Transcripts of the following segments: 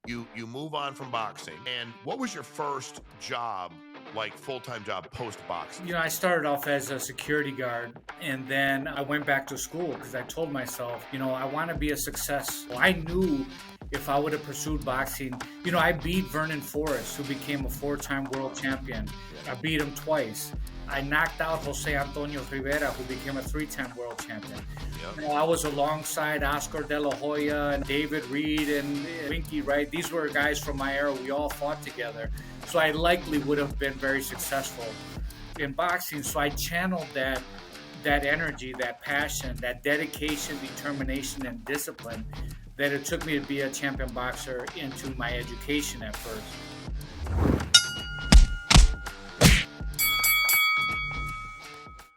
you move on from boxing. And what was your first job, like full-time job post boxing? I started off as a security guard, and then I went back to school because I told myself, I want to be a success. I knew if I would have pursued boxing, I beat Vernon Forest, who became a four-time world champion. I beat him twice. I knocked out Jose Antonio Rivera, who became a three-time world champion. Yep. I was alongside Oscar De La Hoya and David Reed and Winky, right? These were guys from my era. We all fought together. So I likely would have been very successful in boxing. So I channeled that energy, that passion, that dedication, determination, and discipline that it took me to be a champion boxer into my education at first.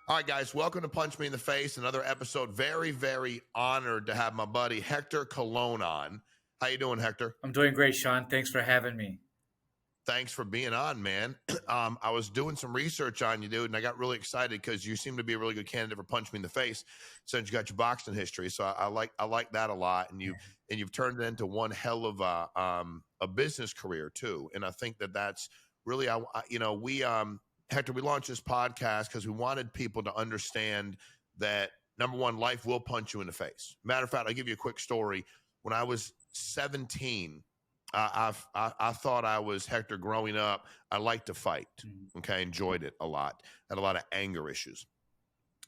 All right, guys, welcome to Punch Me in the Face, another episode. Very, very honored to have my buddy Hector Colon on. How you doing, Hector? I'm doing great, Shawn. Thanks for having me. Thanks for being on, man. I was doing some research on you, dude, and I got really excited because you seem to be a really good candidate for Punch Me in the Face since you got your boxing history. So I like that a lot, and you've turned it into one hell of a business career too. And I think that's really Hector, we launched this podcast because we wanted people to understand that, number one, life will punch you in the face. Matter of fact, I'll give you a quick story. When I was 17, I thought I was Hector growing up. I liked to fight. Okay, enjoyed it a lot. Had a lot of anger issues,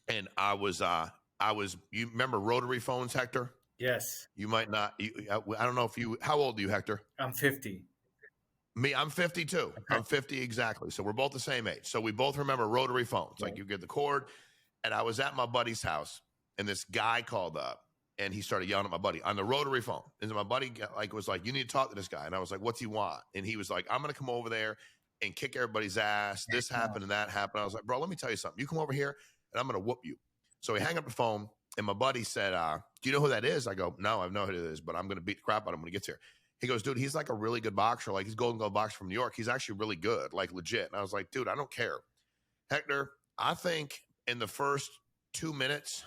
and I was. You remember rotary phones, Hector? Yes. You might not. I don't know if you. How old are you, Hector? I'm 50. Me, I'm 52. Okay. I'm 50 exactly. So we're both the same age. So we both remember rotary phones. Like you get the cord. And I was at my buddy's house, and this guy called up, and he started yelling at my buddy on the rotary phone. And my buddy was like, "You need to talk to this guy." And I was like, "What's he want?" And he was like, "I'm gonna come over there and kick everybody's ass. This happened and that happened." I was like, "Bro, let me tell you something. You come over here, and I'm gonna whoop you." So he hung up the phone, and my buddy said, "Do you know who that is?" I go, "No, I have no idea who it is, but I'm gonna beat the crap out of him when he gets here." He goes, "Dude, he's like a really good boxer. Like he's Golden Glove boxer from New York. He's actually really good, like legit." And I was like, "Dude, I don't care." Hector, I think in the first 2 minutes,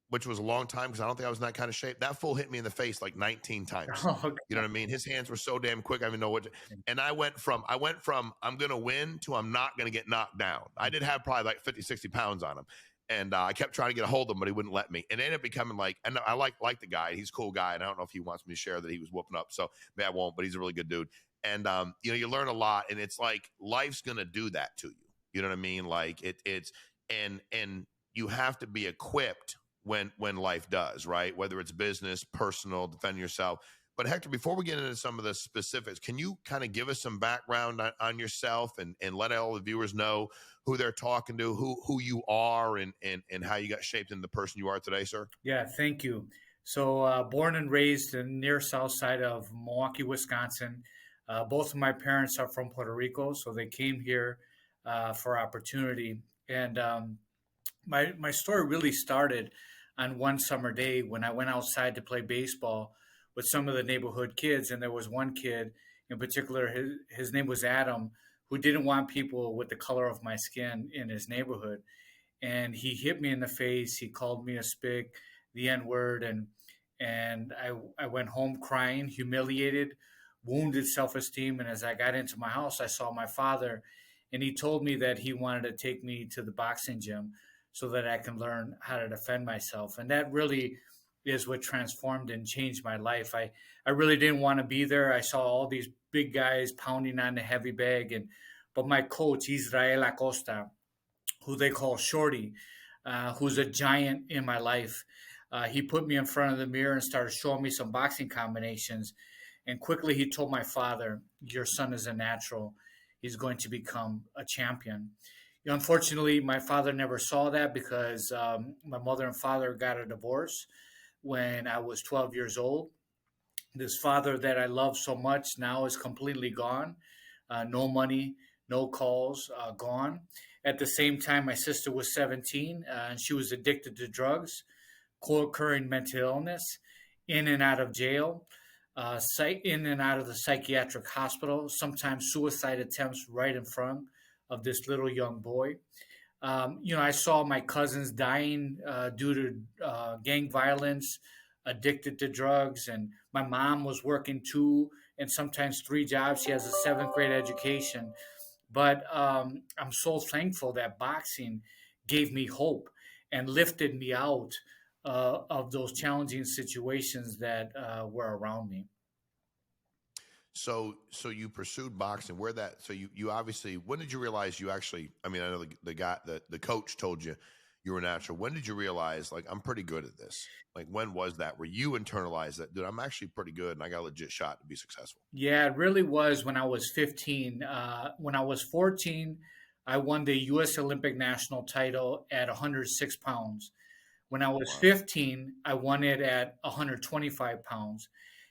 which was a long time because I don't think I was in that kind of shape, that fool hit me in the face like 19 times. Okay. You know what I mean? His hands were so damn quick. I didn't even know what to, and I went from I'm going to win to I'm not going to get knocked down. I did have probably like 50, 60 pounds on him. And I kept trying to get a hold of him, but he wouldn't let me. And it ended up becoming like, and I like the guy. He's a cool guy. And I don't know if he wants me to share that he was whooping up. So maybe I won't, but he's a really good dude. And, you learn a lot. And it's like life's going to do that to you. You know what I mean? Like and you have to be equipped when life does, right? Whether it's business, personal, defend yourself. But Hector, before we get into some of the specifics, can you kind of give us some background on yourself and let all the viewers know who they're talking to, who you are, and how you got shaped into the person you are today, sir? Yeah, thank you. So born and raised in near south side of Milwaukee, Wisconsin. Both of my parents are from Puerto Rico, so they came here for opportunity. And my story really started on one summer day when I went outside to play baseball with some of the neighborhood kids. And there was one kid in particular, his name was Adam, who didn't want people with the color of my skin in his neighborhood. And he hit me in the face. He called me a spick, the N-word. And I went home crying, humiliated, wounded self-esteem. And as I got into my house, I saw my father, and he told me that he wanted to take me to the boxing gym so that I can learn how to defend myself. And that really is what transformed and changed my life. I really didn't want to be there. I saw all these big guys pounding on the heavy bag. But my coach, Israel Acosta, who they call Shorty, who's a giant in my life, he put me in front of the mirror and started showing me some boxing combinations. And quickly he told my father, "Your son is a natural. He's going to become a champion." Unfortunately, my father never saw that because my mother and father got a divorce when I was 12 years old. This father that I love so much now is completely gone. No money, no calls, gone. At the same time, my sister was 17 and she was addicted to drugs, co-occurring mental illness, in and out of jail, in and out of the psychiatric hospital, sometimes suicide attempts right in front of this little young boy. I saw my cousins dying due to gang violence, addicted to drugs. And my mom was working 2 and sometimes 3 jobs. She has a seventh grade education. But I'm so thankful that boxing gave me hope and lifted me out of those challenging situations that were around me. So you pursued boxing. Where that? So you obviously. When did you realize you actually? I mean, I know the guy, the coach told you you were natural. When did you realize, like, I'm pretty good at this? Like, when was that? Where you internalized that, dude, I'm actually pretty good, and I got a legit shot to be successful. Yeah, it really was when I was 15. When I was 14, I won the U.S. Olympic national title at 106 pounds. When I was Wow. 15, I won it at 125 pounds.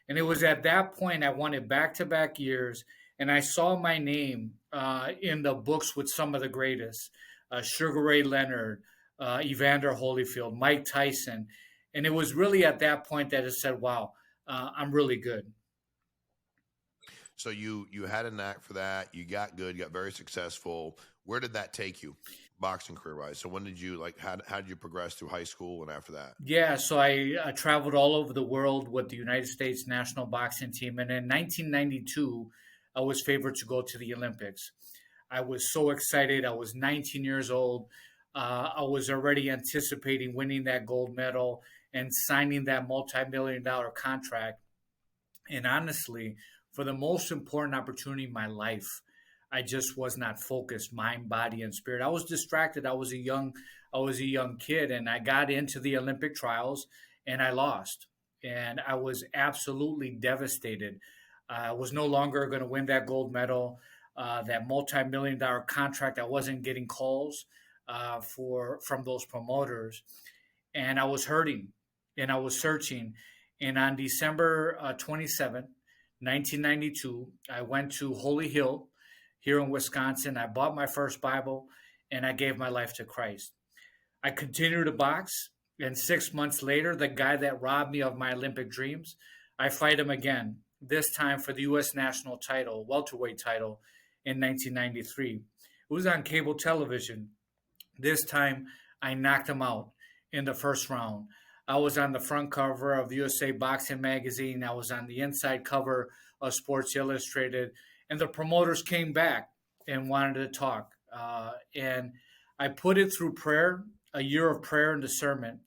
And it was at that point I won it back to back years. And I saw my name in the books with some of the greatest Sugar Ray Leonard, Evander Holyfield, Mike Tyson. And it was really at that point that it said, wow, I'm really good. So you had a knack for that. You got good. You got very successful. Where did that take you, boxing career wise? So when did you like? How did you progress through high school and after that? Yeah, so I traveled all over the world with the United States national boxing team. And in 1992, I was favored to go to the Olympics. I was so excited. I was 19 years old. I was already anticipating winning that gold medal and signing that multi-million dollar contract. And honestly, for the most important opportunity in my life, I just was not focused, mind, body, and spirit. I was distracted. I was a young kid, and I got into the Olympic trials, and I lost, and I was absolutely devastated. I was no longer going to win that gold medal, that multi-million dollar contract. I wasn't getting calls for from those promoters, and I was hurting, and I was searching. And on December 27th, 1992, I went to Holy Hill here in Wisconsin. I bought my first Bible and I gave my life to Christ. I continued to box, and 6 months later, the guy that robbed me of my Olympic dreams, I fight him again, this time for the U.S. national title, welterweight title in 1993. It was on cable television. This time, I knocked him out in the first round. I was on the front cover of USA Boxing magazine. I was on the inside cover of Sports Illustrated. And the promoters came back and wanted to talk. And I put it through prayer, a year of prayer and discernment.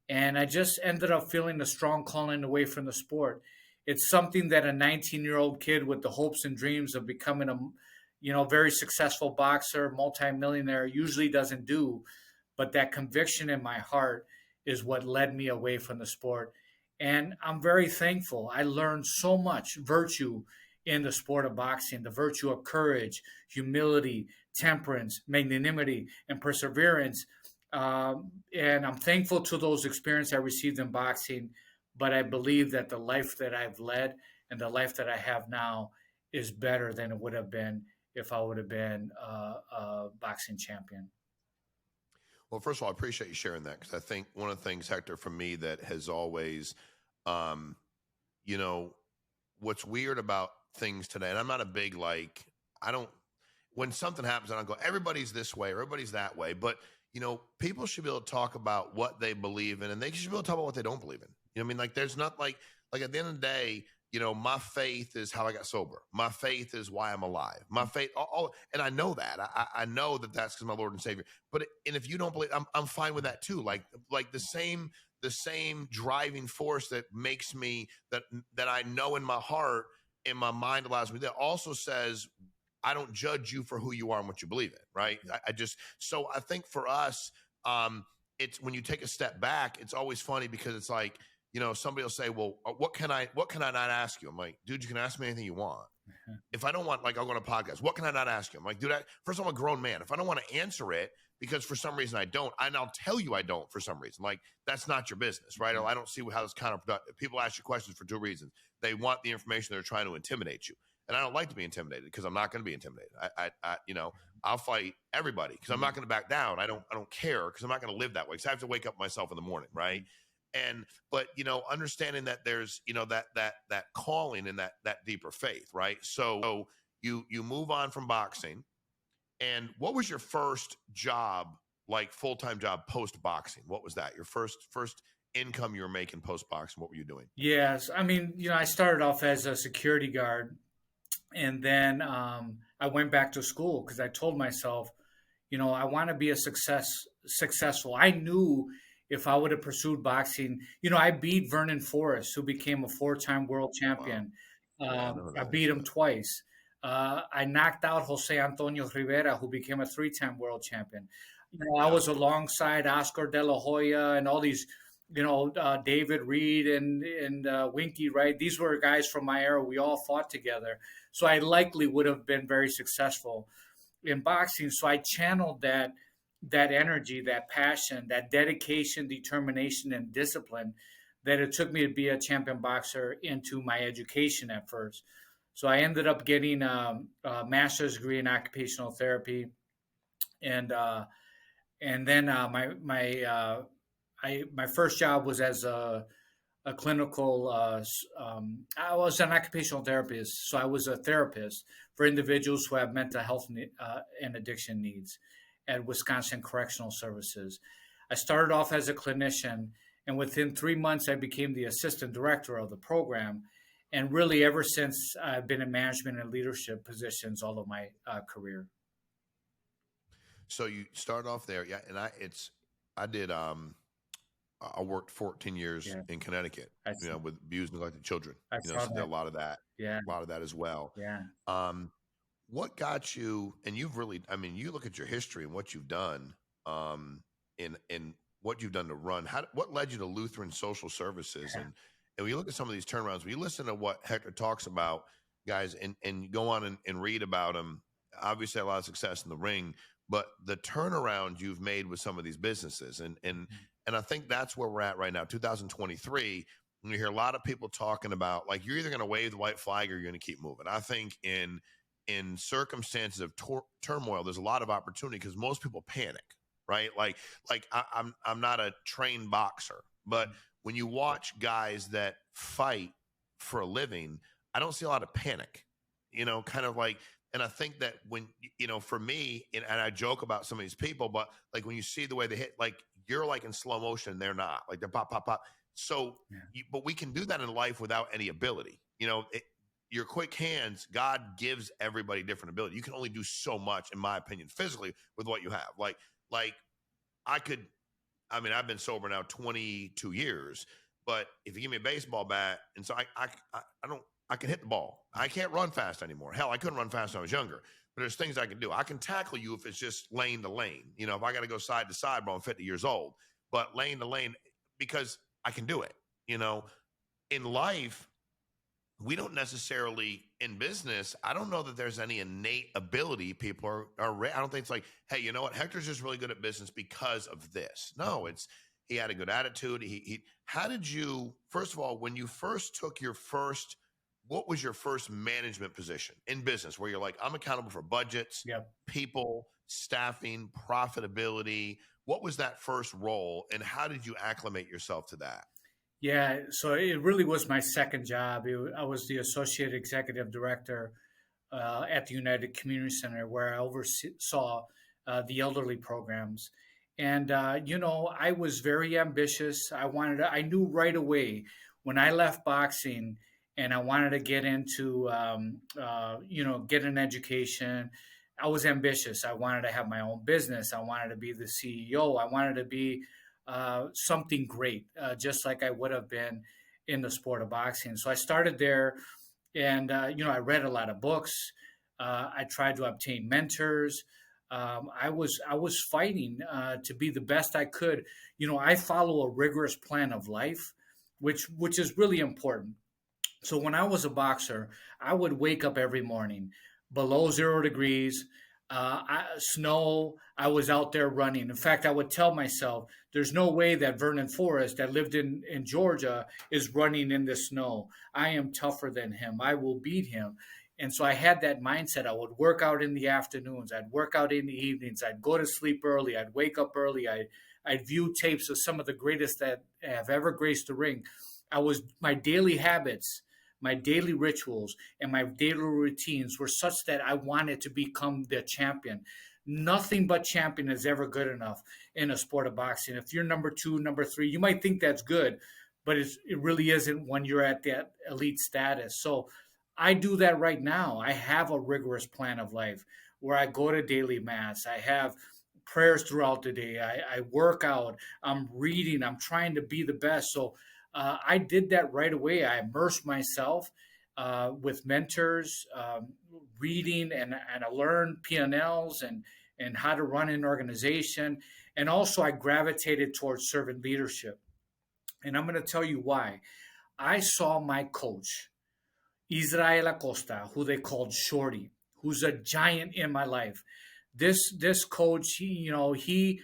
And I just ended up feeling a strong calling away from the sport. It's something that a 19-year-old kid with the hopes and dreams of becoming a very successful boxer, multimillionaire usually doesn't do. But that conviction in my heart is what led me away from the sport. And I'm very thankful. I learned so much virtue in the sport of boxing, the virtue of courage, humility, temperance, magnanimity, and perseverance. And I'm thankful to those experiences I received in boxing. But I believe that the life that I've led and the life that I have now is better than it would have been if I would have been a boxing champion. Well, first of all, I appreciate you sharing that because I think one of the things, Hector, for me that has always, um, you know, what's weird about things today, and I'm not a big like, I don't, when something happens, I don't go, everybody's this way, everybody's that way. But, people should be able to talk about what they believe in, and they should be able to talk about what they don't believe in. You know what I mean? Like, there's not like at the end of the day, my faith is how I got sober. My faith is why I'm alive. My faith, and I know that. I know that that's because my Lord and Savior. And if you don't believe, I'm fine with that too. Like the same driving force that makes me that I know in my heart, in my mind allows me. That also says I don't judge you for who you are and what you believe in. Right? So I think for us, it's when you take a step back, it's always funny because it's like, somebody will say, well, what can I not ask you? I'm like, dude, you can ask me anything you want. If I don't want, like, I'll go on a podcast. What can I not ask you? I'm like, dude, first of all, I'm a grown man. If I don't want to answer it because for some reason I don't, and I'll tell you I don't for some reason, like, that's not your business, right? I don't see how this kind of productive. People ask you questions for two reasons. They want the information. They're trying to intimidate you. And I don't like to be intimidated because I'm not going to be intimidated. I'll fight everybody because I'm not going to back down. I don't care because I'm not going to live that way. Because I have to wake up myself in the morning, right? But understanding that there's that calling and that deeper faith, right? So you move on from boxing, and what was your first job, like full-time job post boxing? What was that? Your first income you were making post boxing? What were you doing? Yes, I mean, I started off as a security guard, and then I went back to school because I told myself, I want to be a successful. I knew if I would have pursued boxing, I beat Vernon Forest, who became a four-time world Wow. champion. Yeah, I know who I that is. beat him twice. I knocked out Jose Antonio Rivera, who became a three-time world champion. I Yeah. was alongside Oscar De La Hoya and all these, David Reed and Winky, right? These were guys from my era. We all fought together, so I likely would have been very successful in boxing. So I channeled that energy, that passion, that dedication, determination, and discipline that it took me to be a champion boxer into my education at first. So I ended up getting a master's degree in occupational therapy, and then my first job was as a clinical. I was an occupational therapist, so I was a therapist for individuals who have mental health and addiction needs at Wisconsin Correctional Services. I started off as a clinician, and within 3 months, I became the assistant director of the program. And really, ever since, I've been in management and leadership positions all of my career. So you start off there, yeah. And I worked 14 years Yeah, in Connecticut, I see. with abused and neglected children. I So saw did a that. lot of that, Yeah, as well. yeah, Um, what got you? And you've really, I mean, you look at your history and what you've done, in what you've done to run. What led you to Lutheran Social Services? yeah. And when you look at some of these turnarounds, when you listen to what Hector talks about, guys, and you go on and read about him, obviously had a lot of success in the ring, but the turnaround you've made with some of these businesses, and I think that's where we're at right now, 2023. And you hear a lot of people talking about, like, you're either going to wave the white flag or you're going to keep moving. I think in circumstances of turmoil, there's a lot of opportunity because most people panic, right? I'm not a trained boxer, but when you watch guys that fight for a living, I don't see a lot of panic, kind of like. And I think that when, for me, and I joke about some of these people, but like when you see the way they hit, like you're like in slow motion, they're not, like they're pop, pop, pop. So, Yeah. but we can do that in life without any ability. Your quick hands, God gives everybody different ability. You can only do so much, in my opinion, physically with what you have. Like I could, I mean, I've been sober now 22 years, but if you give me a baseball bat, and so I can hit the ball. I can't run fast anymore. Hell, I couldn't run fast when I was younger, but there's things I can do. I can tackle you if it's just lane to lane. If I got to go side to side, but I'm 50 years old, but lane to lane, because I can do it. In life, we don't necessarily, in business, I don't know that there's any innate ability people I don't think it's like, hey, you know what, Hector's just really good at business because of this. No, it's he had a good attitude. How did you, first of all, when you first took what was your first management position in business where you're like, I'm accountable for budgets, Yep. people, staffing, profitability? What was that first role, and how did you acclimate yourself to that? Yeah, so it really was my second job. I was the associate executive director at the United Community Center, where I oversaw the elderly programs. And I was very ambitious. I knew right away when I left boxing, and I wanted to get into, get an education. I was ambitious. I wanted to have my own business. I wanted to be the CEO. I wanted to be something great, just like I would have been in the sport of boxing. So I started there, and I read a lot of books. I tried to obtain mentors. I was fighting to be the best I could. I follow a rigorous plan of life, which is really important. So when I was a boxer, I would wake up every morning below 0 degrees, snow. I was out there running. In fact, I would tell myself, there's no way that Vernon Forest, that lived in Georgia, is running in the snow. I am tougher than him. I will beat him. And so I had that mindset. I would work out in the afternoons. I'd work out in the evenings. I'd go to sleep early. I'd wake up early. I'd view tapes of some of the greatest that have ever graced the ring. My daily habits, my daily rituals, and my daily routines were such that I wanted to become the champion. Nothing but champion is ever good enough in a sport of boxing. If you're number two, number three, you might think that's good, but it really isn't when you're at that elite status. So I do that right now. I have a rigorous plan of life where I go to daily mass. I have prayers throughout the day. I work out. I'm reading. I'm trying to be the best. So I did that right away. I immersed myself with mentors, reading, and I learned P&Ls and how to run an organization. And also, I gravitated towards servant leadership. And I'm going to tell you why. I saw my coach, Israel Acosta, who they called Shorty, who's a giant in my life. This coach, he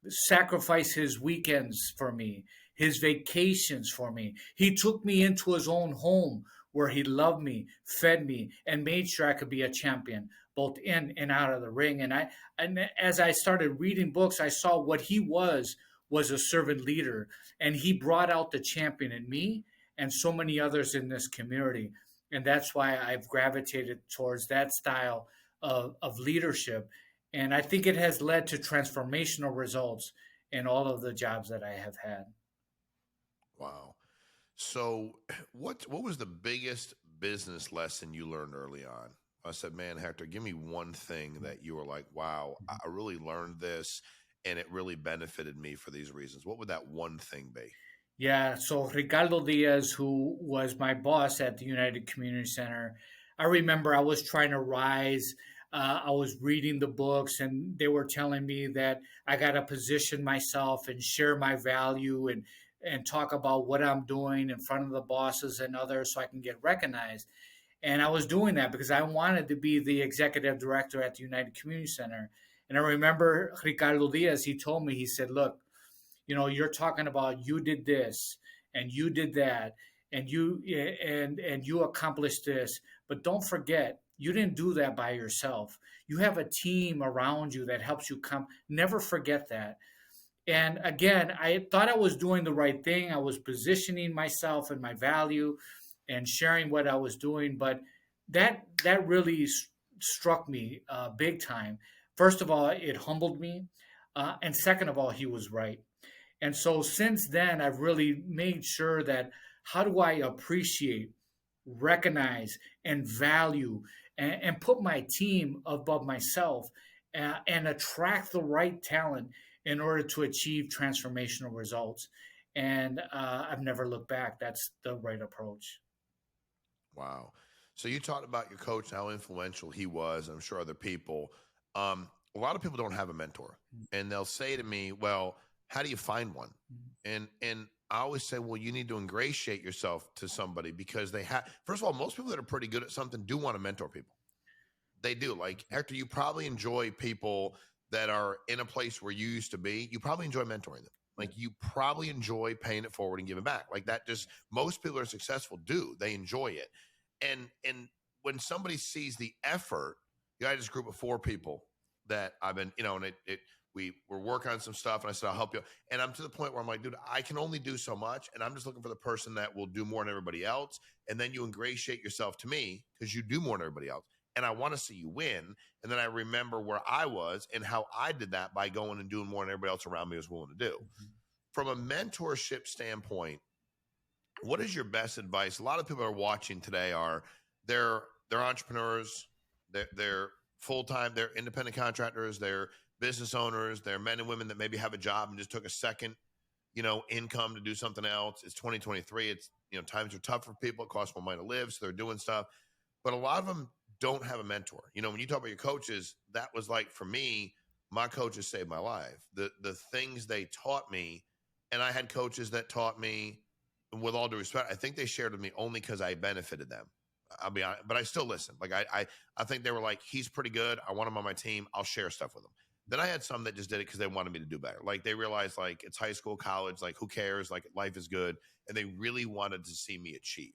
sacrificed his weekends for me, his vacations for me. He took me into his own home where he loved me, fed me, and made sure I could be a champion, both in and out of the ring. And as I started reading books, I saw what he was a servant leader, and he brought out the champion in me and so many others in this community. And that's why I've gravitated towards that style of leadership. And I think it has led to transformational results in all of the jobs that I have had. Wow. So, what was the biggest business lesson you learned early on? I said, man, Hector, give me one thing that you were like, wow, I really learned this and it really benefited me for these reasons. What would that one thing be? Yeah, so Ricardo Diaz, who was my boss at the United Community Center, I remember I was trying to rise. I was reading the books, and they were telling me that I got to position myself and share my value and talk about what I'm doing in front of the bosses and others so I can get recognized. And I was doing that because I wanted to be the executive director at the United Community Center. And I remember Ricardo Diaz, he told me, he said, look, you're talking about you did this and you did that and you accomplished this, but don't forget you didn't do that by yourself. You have a team around you that helps you come. Never forget that. And again, I thought I was doing the right thing. I was positioning myself and my value and sharing what I was doing, but that really struck me big time. First of all, it humbled me, and second of all, he was right. And so since then, I've really made sure that how do I appreciate, recognize, and value, and put my team above myself, and attract the right talent in order to achieve transformational results. And I've never looked back. That's the right approach. Wow. So you talked about your coach, how influential he was. I'm sure other people. A lot of people don't have a mentor, and they'll say to me, "Well, how do you find one?" And I always say, "Well, you need to ingratiate yourself to somebody because they have." First of all, most people that are pretty good at something do want to mentor people. They do. Like Hector, you probably enjoy people that are in a place where you used to be. You probably enjoy mentoring them. Like you probably enjoy paying it forward and giving back. Like that just most people that are successful do. They enjoy it. And when somebody sees the effort, you know, I had this group of 4 people that I've been, and we were working on some stuff and I said, I'll help you. And I'm to the point where I'm like, dude, I can only do so much. And I'm just looking for the person that will do more than everybody else. And then you ingratiate yourself to me because you do more than everybody else. And I want to see you win. And then I remember where I was and how I did that by going and doing more than everybody else around me was willing to do. From a mentorship standpoint, what is your best advice? A lot of people are watching today they're entrepreneurs, they're full-time, they're independent contractors, they're business owners, they're men and women that maybe have a job and just took a second, income to do something else. It's 2023. It's, times are tough for people. It costs more money to live. So they're doing stuff. But a lot of them don't have a mentor. When you talk about your coaches, that was like, for me, my coaches saved my life. The things they taught me, and I had coaches that taught me, with all due respect, I think they shared with me only because I benefited them. I'll be honest, but I still listen. Like I think they were like, he's pretty good. I want him on my team. I'll share stuff with him. Then I had some that just did it because they wanted me to do better. Like they realized like it's high school, college, like who cares? Like life is good. And they really wanted to see me achieve,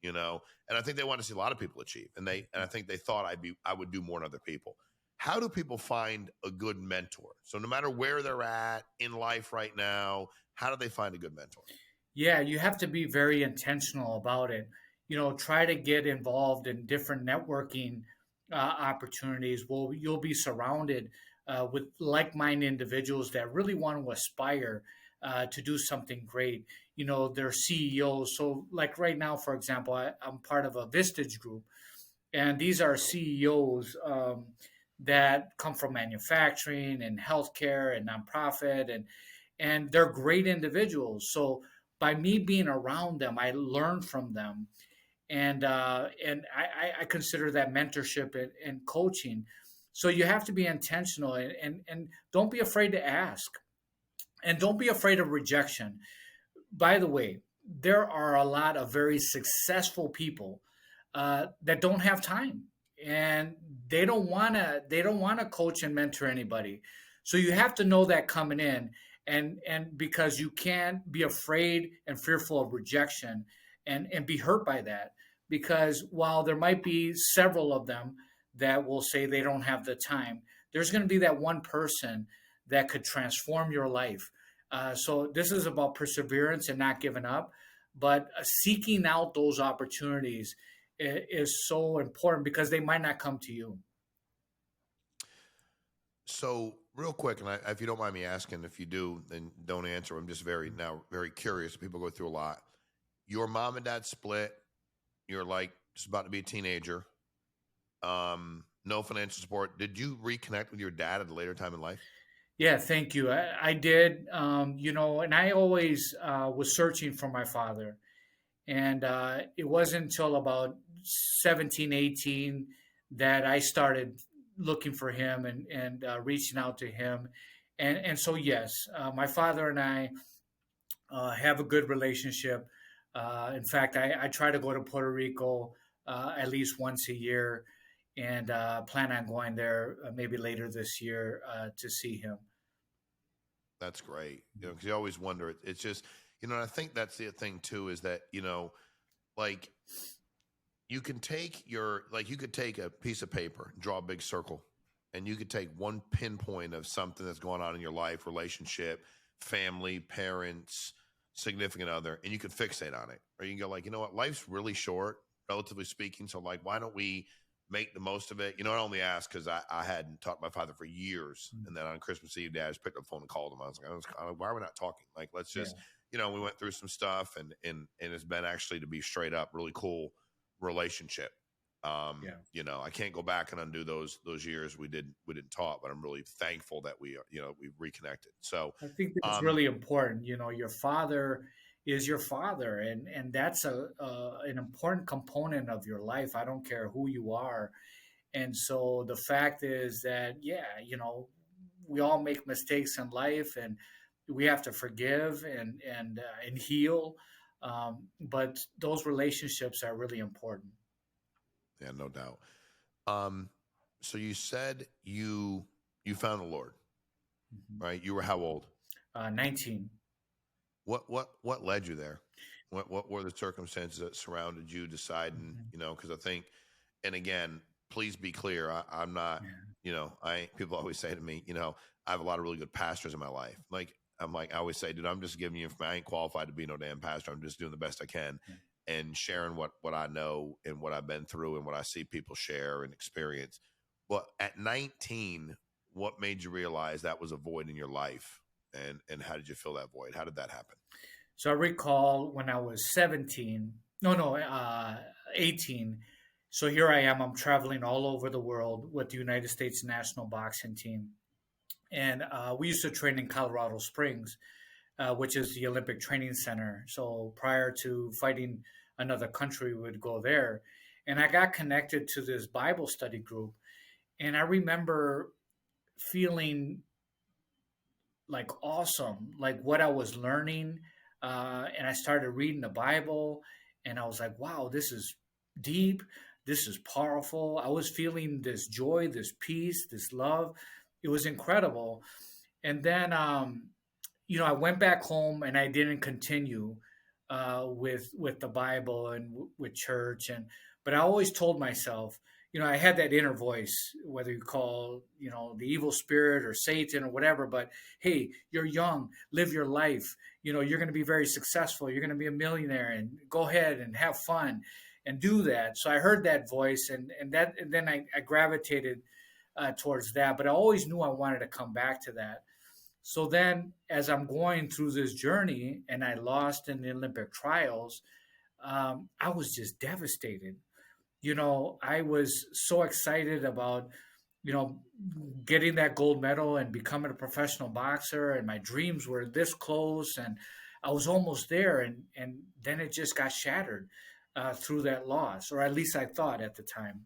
and I think they want to see a lot of people achieve. And I think they thought I would do more than other people. How do people find a good mentor? So no matter where they're at in life right now, how do they find a good mentor? Yeah, you have to be very intentional about it. Try to get involved in different networking opportunities. Well, you'll be surrounded with like-minded individuals that really want to aspire to do something great. They're CEOs. So, like right now, for example, I'm part of a Vistage group, and these are CEOs that come from manufacturing and healthcare and nonprofit, and they're great individuals. So by me being around them, I learn from them, and I consider that mentorship and coaching. So you have to be intentional, and don't be afraid to ask, and don't be afraid of rejection. By the way, there are a lot of very successful people that don't have time, and they don't want to coach and mentor anybody. So you have to know that coming in, and because you can't be afraid and fearful of rejection, and be hurt by that, because while there might be several of them that will say they don't have the time, there's going to be that one person that could transform your life. So this is about perseverance and not giving up, but seeking out those opportunities is so important because they might not come to you. So real quick, and if you don't mind me asking, if you do, then don't answer. I'm just very curious. People go through a lot. Your mom and dad split. You're like just about to be a teenager. No financial support. Did you reconnect with your dad at a later time in life? Yeah, thank you. I did, and I always was searching for my father. And it wasn't until about 17, 18 that I started looking for him and reaching out to him. And so, yes, my father and I have a good relationship. In fact, I try to go to Puerto Rico at least once a year, and plan on going there maybe later this year to see him. That's great. Because you always wonder. It's just, and I think that's the thing too, is that, like you could take a piece of paper, draw a big circle, and you could take one pinpoint of something that's going on in your life, relationship, family, parents, significant other, and you could fixate on it. Or you can go like, you know what, life's really short, relatively speaking. So like, why don't we make the most of it? I only asked because I hadn't talked to my father for years. And then on Christmas Eve, Dad just picked up the phone and called him. I was like, why are we not talking? Like, let's just, we went through some stuff, and it's been actually, to be straight up, really cool relationship. I can't go back and undo those years we didn't talk, but I'm really thankful that we reconnected. So I think that's really important. Your father is your father, and that's an important component of your life. I don't care who you are. And so the fact is that, we all make mistakes in life, and we have to forgive and heal. But those relationships are really important. Yeah, no doubt. So you said you found the Lord, right? You were how old? 19. What led you there? What were the circumstances that surrounded you deciding? Because I think, and again, please be clear. I'm not. People always say to me, I have a lot of really good pastors in my life. I always say, dude, I'm just giving you information. I ain't qualified to be no damn pastor. I'm just doing the best I can. And sharing what I know and what I've been through and what I see people share and experience. But at 19, what made you realize that was a void in your life? And how did you fill that void? How did that happen? So I recall when I was 17, 18. So here I am, I'm traveling all over the world with the United States national boxing team. And we used to train in Colorado Springs, which is the Olympic Training Center. So prior to fighting another country, we would go there. And I got connected to this Bible study group. And I remember feeling like awesome, like what I was learning. And I started reading the Bible, and I was like, wow, this is deep. This is powerful. I was feeling this joy, this peace, this love. It was incredible. And then, I went back home and I didn't continue with the Bible and with church, but I always told myself, I had that inner voice, whether you call the evil spirit or Satan or whatever. But hey, you're young, live your life. You're going to be very successful. You're going to be a millionaire, and go ahead and have fun and do that. So I heard that voice, and then I gravitated towards that, but I always knew I wanted to come back to that. So then, as I'm going through this journey and I lost in the Olympic trials, I was just devastated. I was so excited about, you know, getting that gold medal and becoming a professional boxer, and my dreams were this close, and I was almost there, and then it just got shattered through that loss, or at least I thought at the time.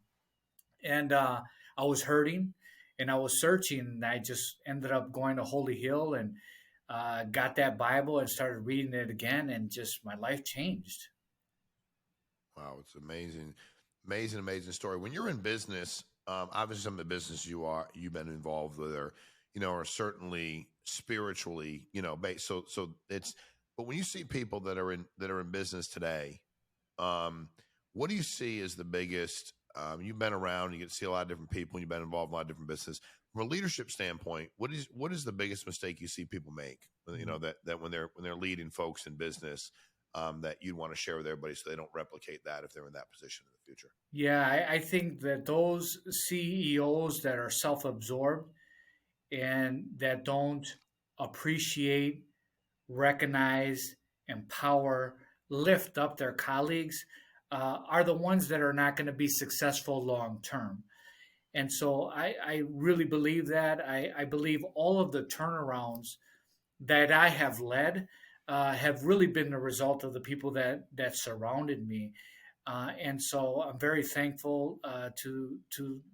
And I was hurting, and I was searching, and I just ended up going to Holy Hill and got that Bible and started reading it again, and just my life changed. Wow, it's amazing, amazing, amazing story. When you're in business, obviously some of the business you've been involved with are certainly spiritually, based. So it's, but when you see people that are in business today, um, what do you see as the biggest? You've been around, you get to see a lot of different people, and you've been involved in a lot of different business. From a leadership standpoint, what is the biggest mistake you see people make? That when they're leading folks in business, that you'd want to share with everybody so they don't replicate that if they're in that position in the future. Yeah, I think that those CEOs that are self absorbed and that don't appreciate, recognize, empower, lift up their colleagues are the ones that are not going to be successful long term. And so I really believe that. I believe all of the turnarounds that I have led have really been the result of the people that surrounded me. And so I'm very thankful to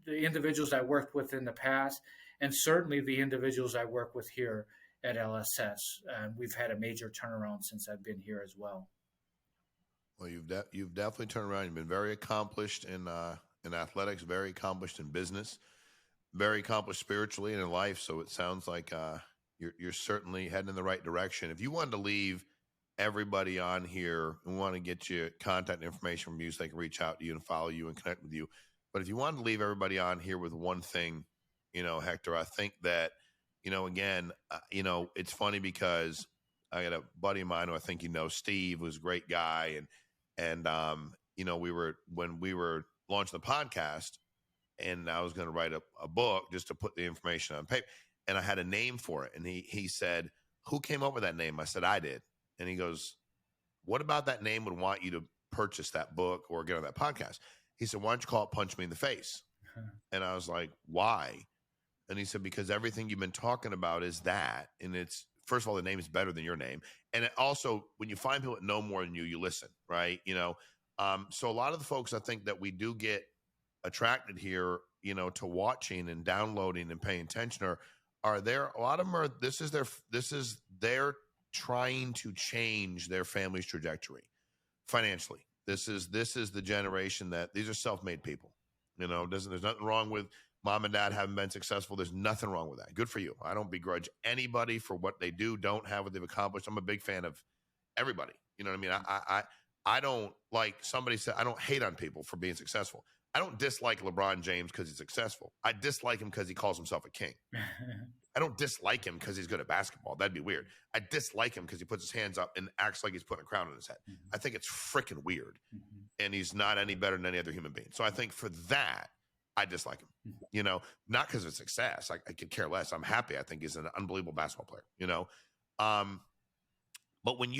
the individuals I worked with in the past, and certainly the individuals I work with here at LSS. We've had a major turnaround since I've been here as well. Well, you've definitely turned around. You've been very accomplished in athletics, very accomplished in business, very accomplished spiritually and in life. So it sounds like you're certainly heading in the right direction. If you wanted to leave everybody on here, we want to get you contact information from you so they can reach out to you and follow you and connect with you. But if you wanted to leave everybody on here with one thing, Hector, I think that, again, it's funny because I got a buddy of mine who I think Steve, who's a great guy, and when we were launching the podcast, and I was going to write a book just to put the information on paper, and I had a name for it, and he said, "Who came up with that name?" I said, "I did." And he goes, "What about that name would want you to purchase that book or get on that podcast?" He said, "Why don't you call it Punch Me in the Face?" And I was like, "Why?" And he said, "Because everything you've been talking about is that. And it's, first of all, the name is better than your name. And it also, when you find people that know more than you listen, right? So a lot of the folks I think that we do get attracted here, to watching and downloading and paying attention are there. A lot of them are, this is their trying to change their family's trajectory financially. This is the generation that these are self-made people. There's nothing wrong with mom and dad haven't been successful. There's nothing wrong with that. Good for you. I don't begrudge anybody for what they do, don't have, what they've accomplished. I'm a big fan of everybody. You know what I mean? I don't, like somebody said, I don't hate on people for being successful. I don't dislike LeBron James because he's successful. I dislike him because he calls himself a king. I don't dislike him because he's good at basketball. That'd be weird. I dislike him because he puts his hands up and acts like he's putting a crown on his head. I think it's freaking weird. And he's not any better than any other human being. So I think for that, I dislike him, not because of success. I could care less. I'm happy. I think he's an unbelievable basketball player, but when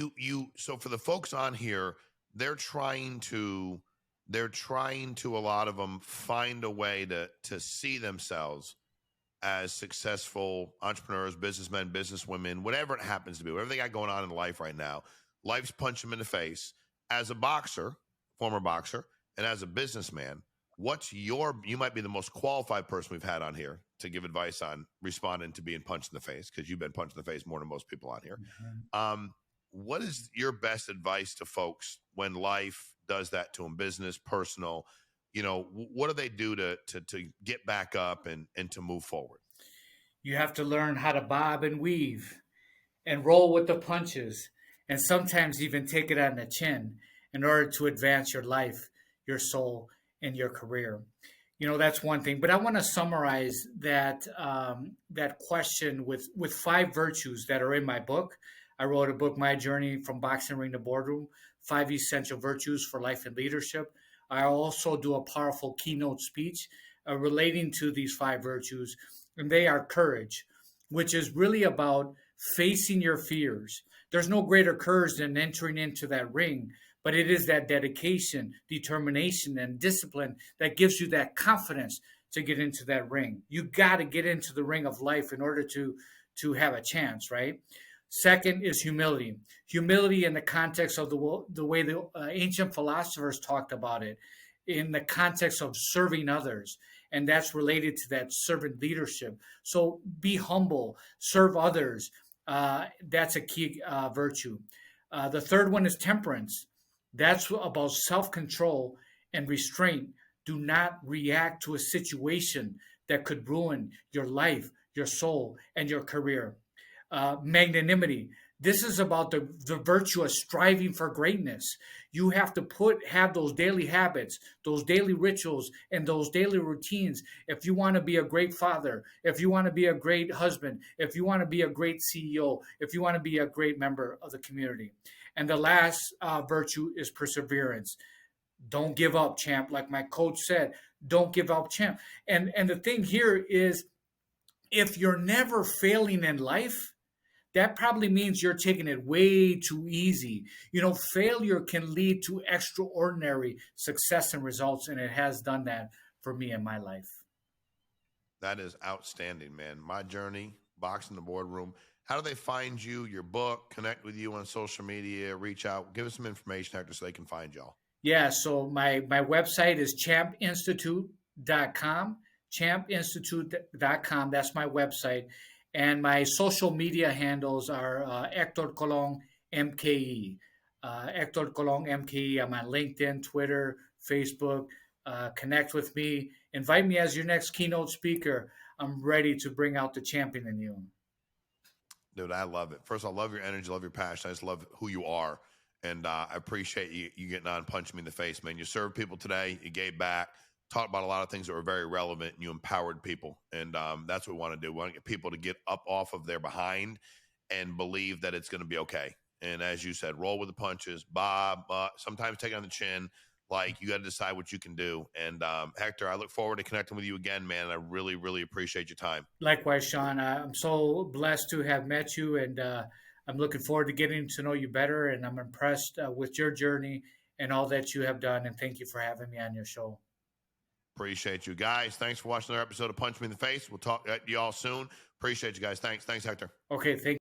so for the folks on here, they're trying to a lot of them find a way to see themselves as successful entrepreneurs, businessmen, businesswomen, whatever it happens to be, whatever they got going on in life right now. Life's punching them in the face. As a boxer, former boxer, and as a businessman, you might be the most qualified person we've had on here to give advice on responding to being punched in the face, because you've been punched in the face more than most people on here. What is your best advice to folks when life does that to them, business, personal? What do they do to get back up and to move forward? You have to learn how to bob and weave and roll with the punches, and sometimes even take it on the chin in order to advance your life, your soul, and your career. That's one thing. But I want to summarize that question with 5 virtues that are in my book. I wrote a book, My Journey from Boxing Ring to Boardroom, 5 Essential Virtues for Life and Leadership. I also do a powerful keynote speech relating to these 5 virtues, and they are courage, which is really about facing your fears. There's no greater courage than entering into that ring, but it is that dedication, determination, and discipline that gives you that confidence to get into that ring. You got to get into the ring of life in order to have a chance, right? Second is humility. Humility in the context of the way the ancient philosophers talked about it, in the context of serving others. And that's related to that servant leadership. So be humble, serve others. That's a key virtue. The third one is temperance. That's about self control and restraint. Do not react to a situation that could ruin your life, your soul, and your career. Magnanimity. This is about the virtue of striving for greatness. You have to have those daily habits, those daily rituals, and those daily routines. If you want to be a great father, if you want to be a great husband, if you want to be a great CEO, if you want to be a great member of the community. And the last virtue is perseverance. Don't give up, champ. Like my coach said, don't give up, champ. And the thing here is, if you're never failing in life, that probably means you're taking it way too easy. Failure can lead to extraordinary success and results, and it has done that for me in my life. That is outstanding, man. My journey, Boxing the Boardroom. How do they find you, your book, connect with you on social media, reach out? Give us some information, Hector, so they can find y'all. Yeah, so my website is champinstitute.com, champinstitute.com. That's my website. And my social media handles are Hector Colon MKE. Hector Colon MKE. I'm on LinkedIn, Twitter, Facebook. Connect with me. Invite me as your next keynote speaker. I'm ready to bring out the champion in you. Dude, I love it. First, I love your energy, love your passion. I just love who you are. And I appreciate you getting on and punching me in the face, man. You served people today. You gave back. Talked about a lot of things that were very relevant, and you empowered people. And that's what we want to do. We want to get people to get up off of their behind and believe that it's going to be okay. And as you said, roll with the punches, Bob, sometimes take it on the chin. Like, you got to decide what you can do. And Hector, I look forward to connecting with you again, man. I really, really appreciate your time. Likewise, Shawn. I'm so blessed to have met you, and I'm looking forward to getting to know you better. And I'm impressed with your journey and all that you have done. And thank you for having me on your show. Appreciate you guys. Thanks for watching another episode of Punch Me in the Face. We'll talk to you all soon. Appreciate you guys. Thanks, Hector. Okay, thank you.